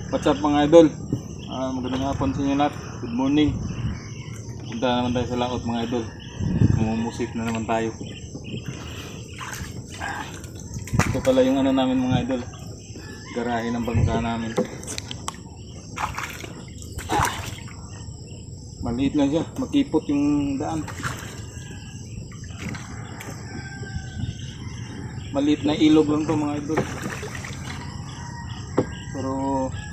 What's up mga idol? Magandang hapon sa inyo lahat. Good morning. Punta naman tayo sa laot mga idol. Mumumusik na naman tayo. Ito pala yung ano namin mga idol. Garahe ng bangka namin. Maliit lang siya. Makipot yung daan. Maliit na ilog lang to mga idol. Pero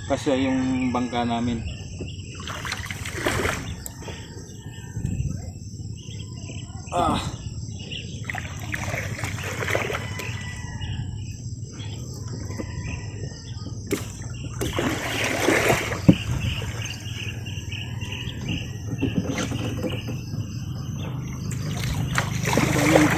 kasya yung bangka namin. Daming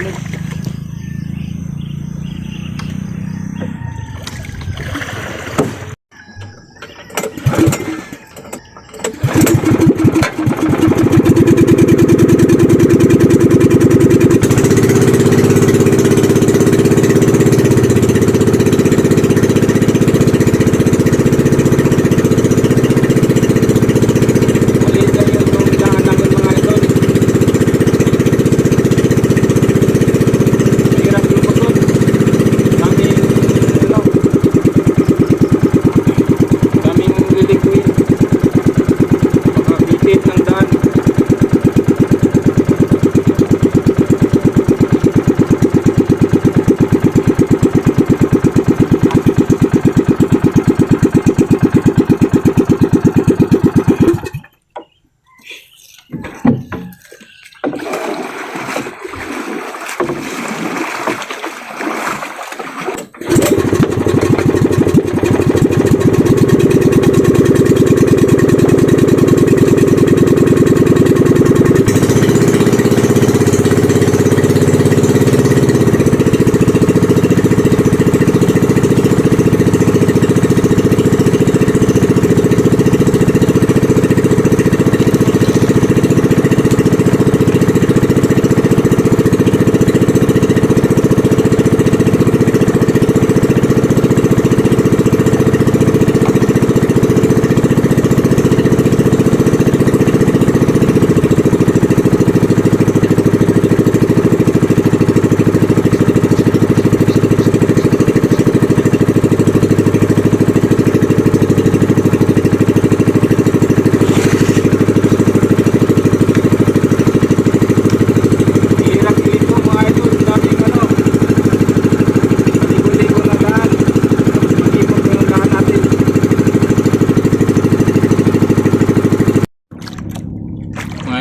itlog.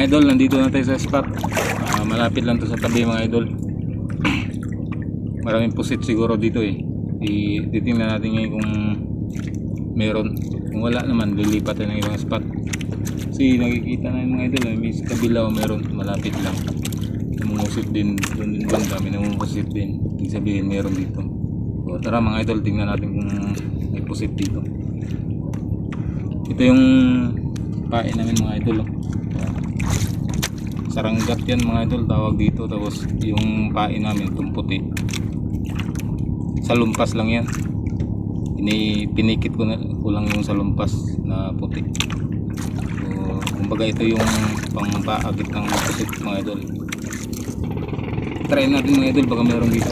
Idol, nandito na tayo sa spot. Malapit lang to sa tabi mga idol. Maraming pusit siguro dito eh. Titingnan natin ngayon kung meron. Kung wala naman, lilipat tayo ng ibang spot. Kasi nakikita na yung mga idol, may kabila o meron, malapit lang. Namumusit din, doon din banda, may namumusit din. Ibig sabihin meron dito. So, tara mga idol, tingnan natin kung may pusit dito. Ito yung pain namin mga idol. Saranggat yan mga idol, tawag dito. Tapos yung pain namin itong puti, salumpas lang yan. Pinikit ko lang yung salumpas na puti. So kumbaga ito yung pangpaagit ng pusit mga idol. Try natin mga idol, baka meron dito.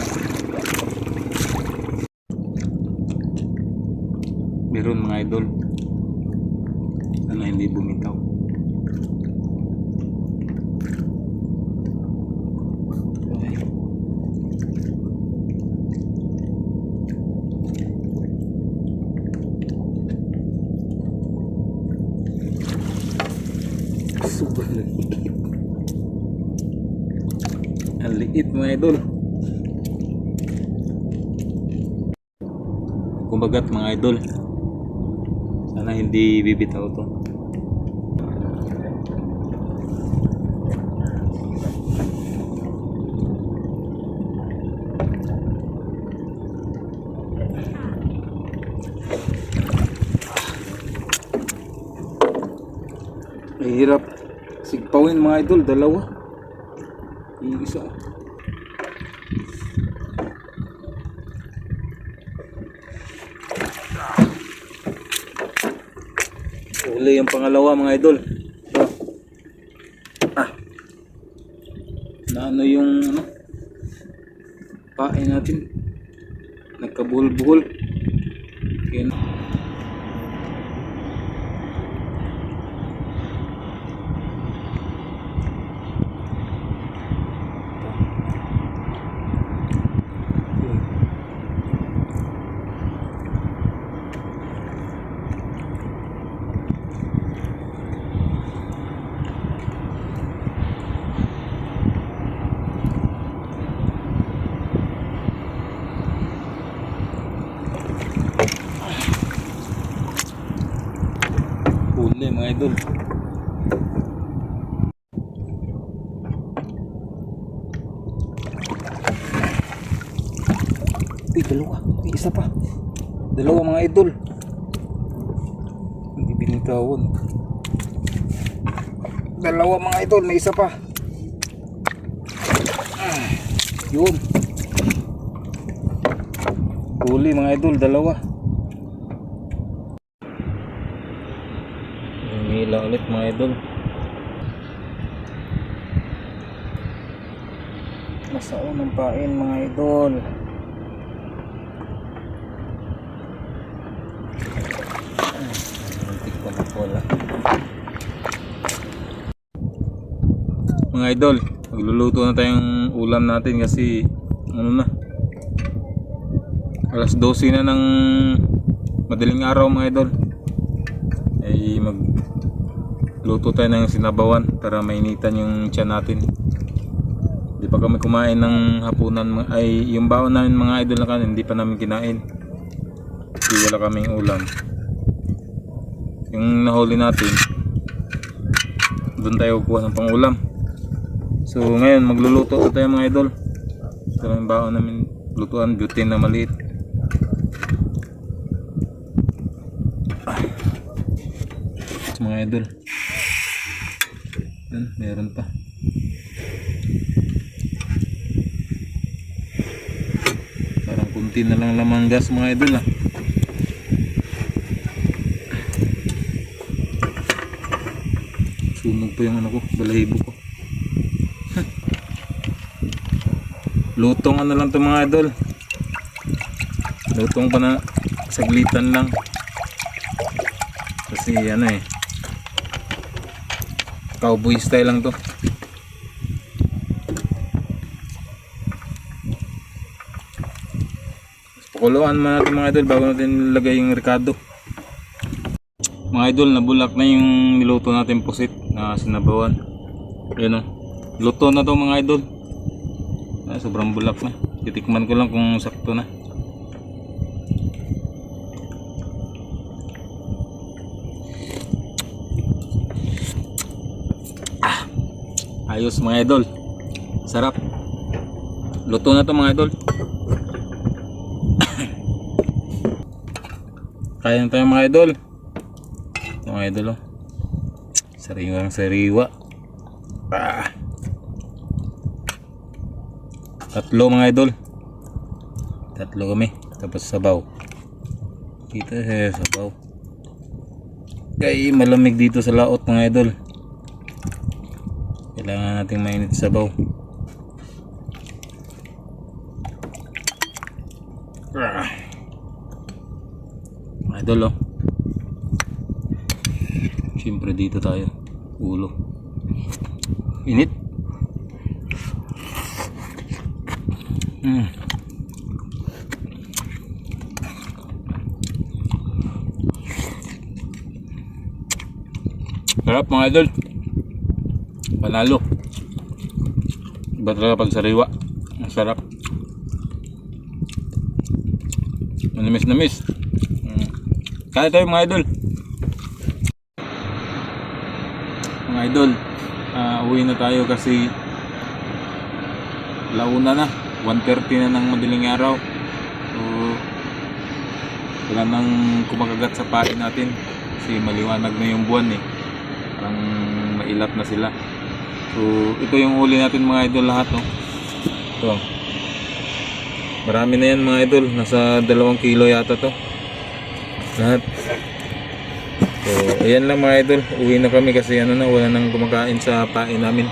Meron mga idol. Sana hindi bumitaw. Ang liit mga idol. Kumbagat mga idol, sana hindi bibitaw to. Mahirap sigpawin mga idol, dalawa. Yung isa. Uli yung pangalawa mga idol. Ito. Na ano yung ano, pain natin. Nagkabuhol-buhol. Kaya huli mga idol. Uy, dalawa. May isa pa. Dalawa mga idol. Hindi binitawan. Dalawa mga idol. May isa pa. Yun. Huli mga idol. Dalawa. Hila ulit mga idol. Nasa unang pain mga idol. Wala. Mga idol, magluluto na tayong ulam natin kasi ano na, alas 12 na ng madaling araw mga idol. Ay magluto tayo ng sinabawan para mainitan yung tiyan natin. Hindi pa kami kumain ng hapunan, ay yung baon namin mga idol na kanin hindi pa namin kinain kasi wala kaming ulam. Yung nahuli natin doon tayo kuha ng pangulam. So ngayon magluluto na tayo mga idol. Ito lang yung baon namin, lutuan, butane na maliit. Mga idol, yan, meron pa. Parang kunti na lang lamang gas mga idol ah. Sunog pa yung ano ko, balahibo ko. Lutong ano lang to mga idol. Lutong pa na saglitan lang. Kasi ano eh, cowboy style lang to. Pakuluan man natin mga idol bago natin ilagay yung ricado. Mga idol, nabulak na yung niluto natin pusit na sinabawan. Ayan o, luto na to mga idol. Sobrang bulak na. Titikman ko lang kung sakto na. Ayos mga idol, sarap. Luto na to mga idol. Kaya na tayo mga idol. Mga idol oh, sariwang sariwa. Tatlo mga idol, tatlo kami, tapos sabaw dito sabaw. Kaya malamig dito sa laot mga idol, kailangan nating mainit sabaw. Mga idol oh, siyempre dito tayo, ulo init. Sarap mga idol, panalo. Iba talaga pag sariwa, ang sarap. Manamis namis. Kaya tayo mga idol. Mga idol, uwi na tayo kasi launa na, 1:30 na ng madaling araw. So wala nang kumakagat sa pain natin kasi maliwanag na yung buwan eh, parang mailap na sila. So ito yung huli natin mga idol lahat oh. Ito, marami na yan mga idol, nasa 2 kilo yata to lahat. So So, ayan lang mga idol. Uwi na kami kasi ano na, wala nang kumakain sa pain namin.